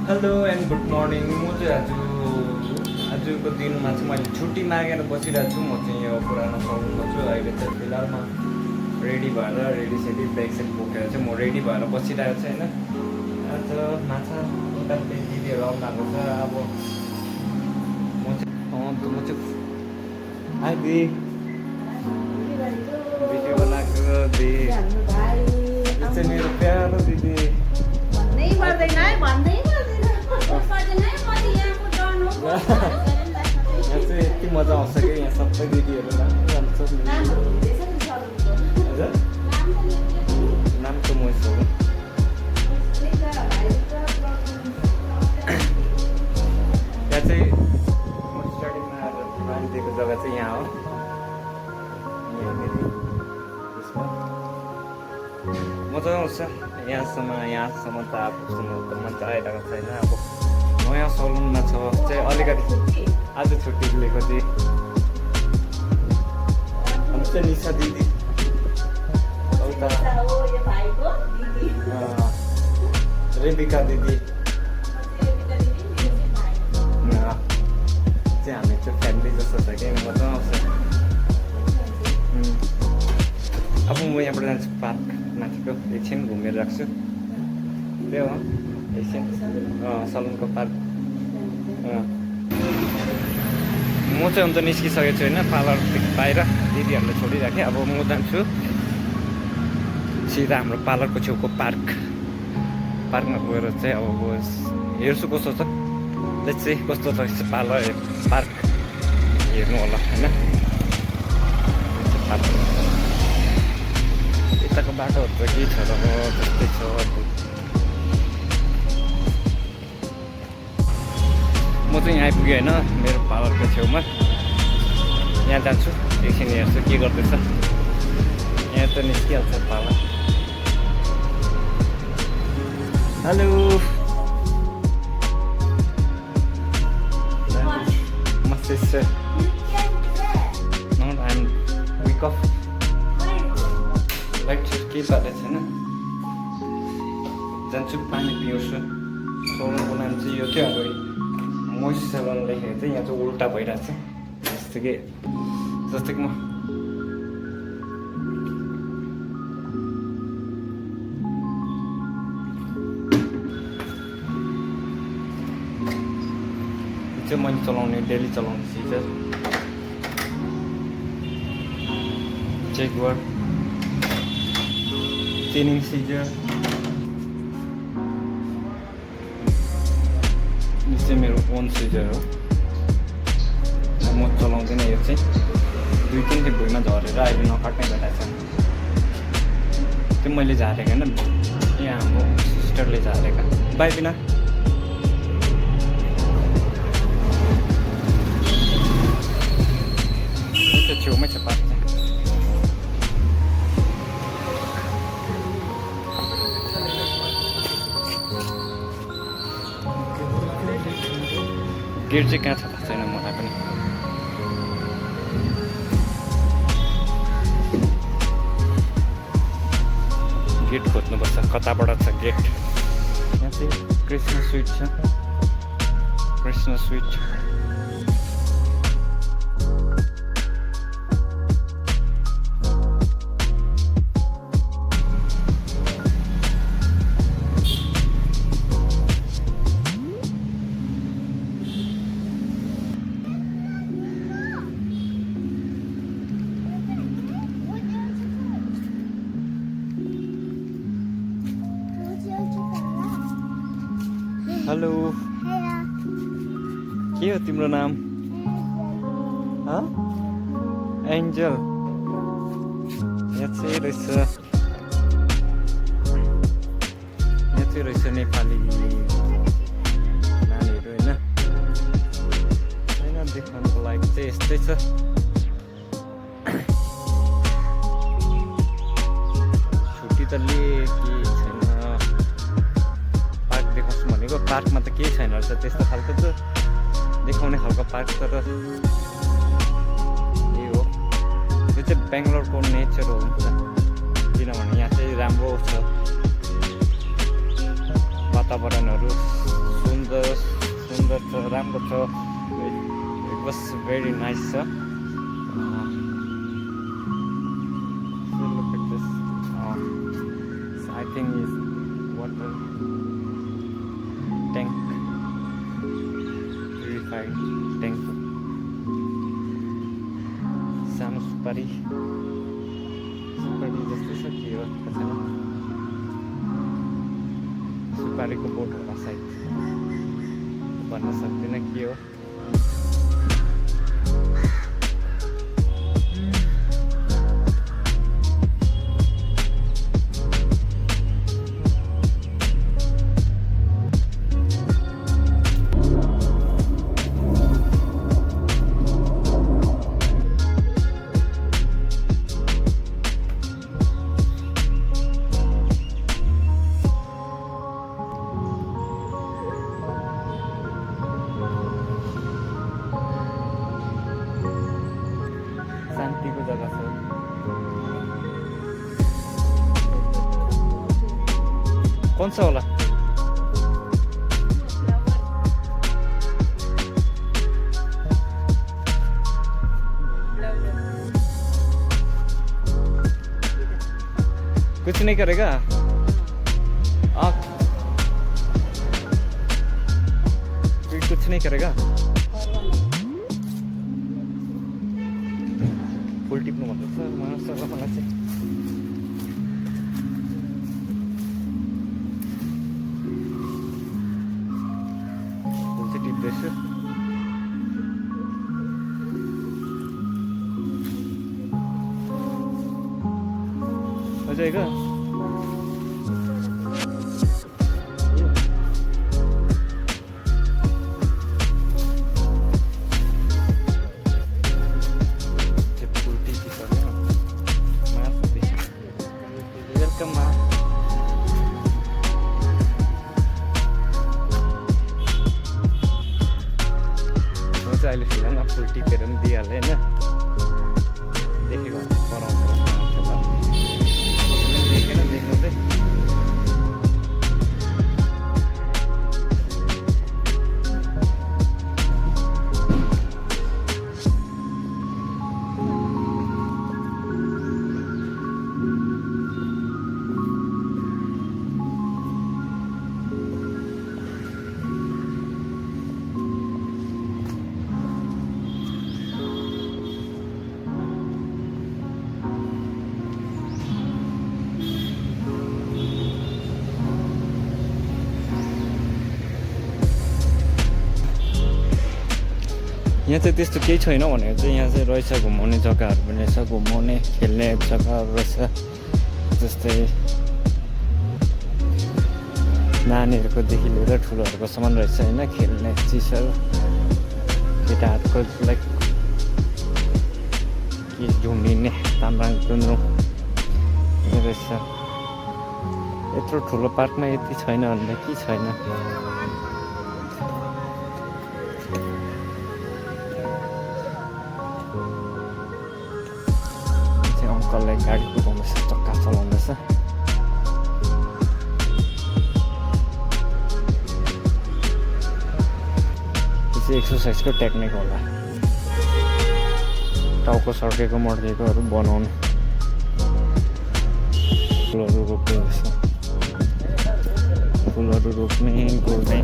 Hello and good morning. म चाहिँ आजको दिनमा चाहिँ मैले छुट्टी मागेर बसिरहेको छु। म चाहिँ यो पुरानो सलुनमा छु। अहिले चाहिँ फिलहालमा रेडी भएर रेडी ब्याग सेग बोकेर चाहिँ म रेडी भएर बसिरहेको छु होइन। आज माछा उता दिदीहरू आउनु भएको छ। अब म चाहिँ आइदी भिडियो बनाएको दिदी, यो चाहिँ मेरो प्यारो दिदी। यहाँ चाहिँ यति मजा आउँछ कि यहाँ सबै दिदीहरू जान्छ। हजुर नाम त मोइस हो। यहाँ चाहिँ म स्टार्टिङमा नानी दिएको जग्गा चाहिँ यहाँ हो। मजा आउँछ यहाँसम्म त आफूसँग त मजा आइरहेको छैन। अब नयाँ सलुनमा छ चाहिँ अलिकति आज छुट्टी लिएको थिएँ। हम चाहिँ निशा दिदी उता रेबिका दिदी चाहिँ हामी चाहिँ फ्यामिली जस्तो छ कि मजा आउँछ। अब म यहाँबाट जान्छु पार्क माथिको, एकछिन घुमेर राख्छु। त्यही हो एकछिन सलुनको पार्क। म चाहिँ अन्त निस्किसकेको छु होइन पार्लरदेखि बाहिर, दिदीहरूले छोडिराखेँ। अब म जान्छु सिधा हाम्रो पार्लरको छेउको पार्कमा गएर चाहिँ अब हेर्छु कस्तो छ। त्यस चाहिँ कस्तो रहेछ पार्क हेर्नु होला होइन। यताको बाटोहरू त के छ र त्यस्तै छ। म चाहिँ यहाँ आइपुगेँ होइन मेरो पार्लरको छेउमा। यहाँ जान्छु एकछिन हेर्छु के गर्दैछ। यहाँ त निस्किहाल्छ parlour. Hello my sister. No, I'm week off. Lecture केही पाएको छैन। जान्छु पानी पिउँछु। सलुनको नाम चाहिँ यो थियो। अब मोइस सेलुन लेखेको चाहिँ यहाँ चाहिँ उल्टा भइरहेको छ। जस्तो कि म चाहिँ मैले चलाउने डेली चलाउने सिजर चेकवर्ड टिनिङ सिजर। यो चाहिँ मेरो ओन सिजर हो। म चलाउँदैन यो चाहिँ 2-3 दिन भुइँमा झरेर अहिले नकाट्ने भइरहेको छ। त्यो मैले झारेको होइन, यहाँ हाम्रो सिस्टरले झारेका। बाई बिना छेउमै छ पार्क चाहिँ। गेट चाहिँ कहाँ छ थाहा छैन मलाई पनि। गेट खोज्नुपर्छ कताबाट छ गेट। यहाँ चाहिँ कृष्ण स्विट छ। कृष्ण स्विट हेलो के हो तिम्रो नाम? एन्जल। यहाँ चाहिँ रहेछ नेपाली नानीहरू होइन। देखाउनुको लागि चाहिँ यस्तै छ। छुट्टी त लिए के छैन। पार्क देखाउँछु भनेको पार्कमा त केही छैन रहेछ त्यस्तो खालको त देखाउने खालको पार्क। तर यही हो, यो चाहिँ बेङ्गलोरको नेचर हो हुन्छ। किनभने यहाँ चाहिँ राम्रो छ वातावरणहरू, राम्रो छ इट वाज भेरी नाइस छ look at this I think is water tank purified tank सानो सुपारी जस्तो छ के हो सुपारीको बोट होला सायद भन्न सक्दिनँ के हो शान्तिको जग्गा छ कौन सा होला कुछ नहीं करेगा कुछ नहीं करेगा फुल टिप्नु भन्दैछ मलाई चाहिँ फुल चाहिँ टिप्दैछु हो जाएगा अहिले फिलहाल फुल टिपेर पनि दिइहाल्यो होइन देखेको पराउँछ देखेन देख्नु चाहिँ यहाँ चाहिँ त्यस्तो केही छैन भनेको चाहिँ यहाँ चाहिँ रहेछ घुमाउने जग्गाहरू पनि रहेछ घुमाउने खेल्ने जग्गाहरू रहेछ जस्तै नानीहरूकोदेखि लिएर ठुलोहरूको सामान रहेछ होइन खेल्ने चिजहरू केटाहरूको लाइक के झुन्डिने ताम्राङ टुन्द्रुङ रहेछ यत्रो ठुलो पार्कमा यति छैन भन्दा के छैन अङ्कललाई गाडी कुदाउँदैछ चक्का चलाउँदैछ यो चाहिँ एक्सर्साइजको टेक्निक होला टाउको सड्केको मड्केकोहरू बनाउने फुलहरू रोप्ने रहेछ फुलहरू रोप्ने गोड्ने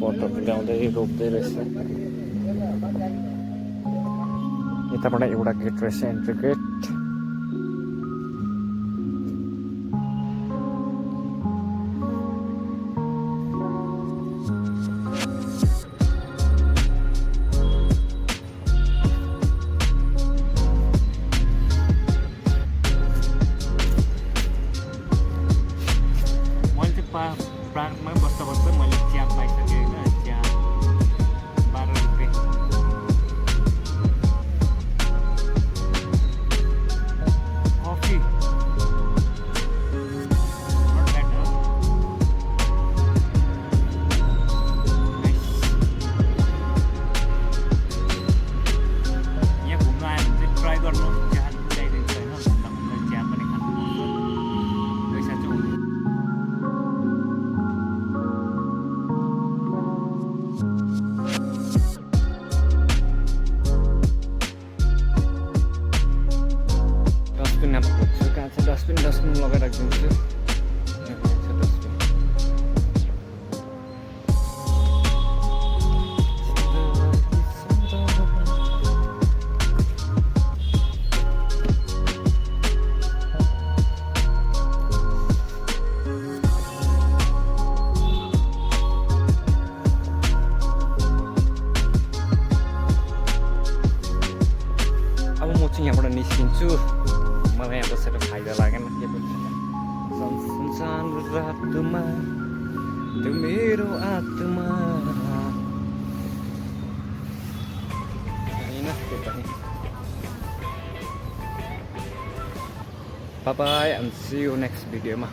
पटहरू ल्याउँदै रोप्दै रहेछ यताबाट एउटा गेट रहेछ एन्ट्री गेट मैले चाहिँ पार्कमै बस्दा बस्दा मैले चिया पाइसकेँ होइन चिया 12 रुपियाँ चाहिँ यहाँबाट निस्किन्छु मलाई यहाँ बसेर फाइदा लागेन के पनि सुनसान रातमा त्यो मेरो आत्मा होइन त्यो पनि Bye bye and see you next video ma.